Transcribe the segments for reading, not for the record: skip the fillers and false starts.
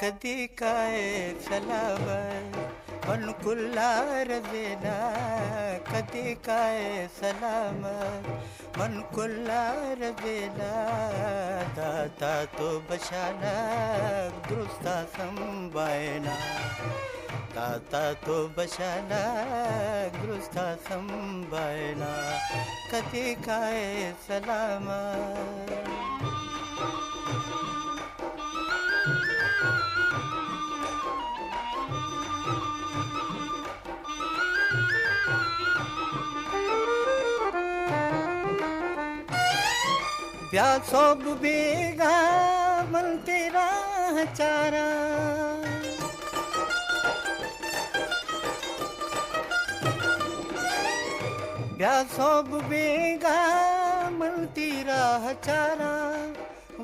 कधी काय सलामत मन कुल्लार देना कधी काय सलामत मन कुल्लार देना दाता तो बशाना दुरुस्ता संभायना दाता तो बशाना दुरुस्ता संभायना कधी काय सलामत प्यासोब बेगा मन तेरा चारा प्यासोब बेगा मन तेरा चारा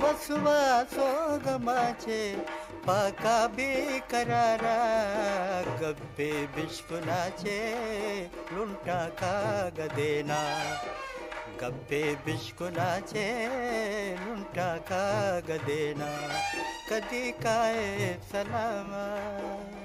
वसवासो गमाचे पाका बेकरारा गब्बे बिश्कुलाचे लुंटा का गदेना गब्बे बिश्कुलाचे लुंटा का गदेना कधी काय सलामत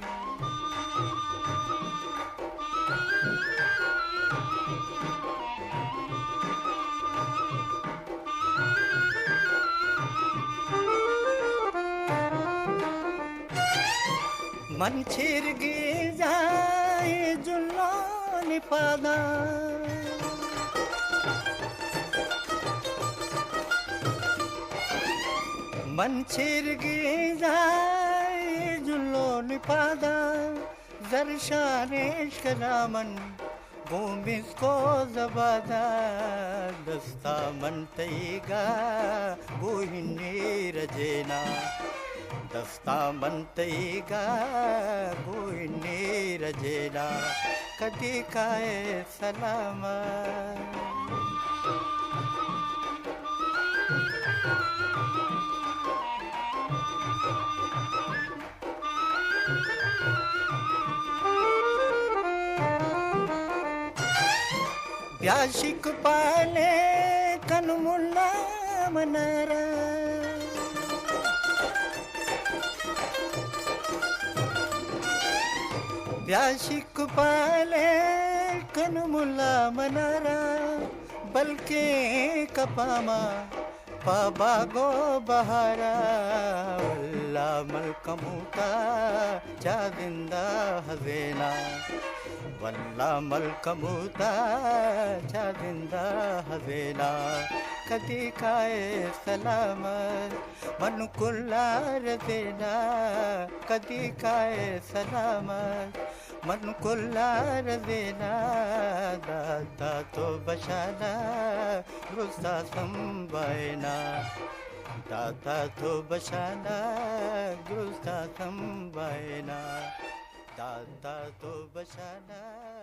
मन छिरगी जाए जुल्लो निपादा मन छिरगी जाए जुल्लो निपादा जरशानेश कलामन भूमिस को जबादा दस्ता मन तईगा बुहिनी रजेना दस्ता मन तईगा बुहिनी रजेना कधी काय सलामत प्याशिक पाले कनमुल्ला मनारा प्याशिक पाले कनमुल्ला मनारा बल्कि कपामा पाबागो बहारा वल्ला मलकमूता चादिंदा हजेना वल्ला मलकमूता चादिंदा हजेना कधी काय सलामत मन कुल्लार देना कधी काय सलामत मन कुल्लार देना दाता तो बशाना दुरुस्ता संभायना दाता तो बशाना दुरुस्ता संभायना दाता तो बशाना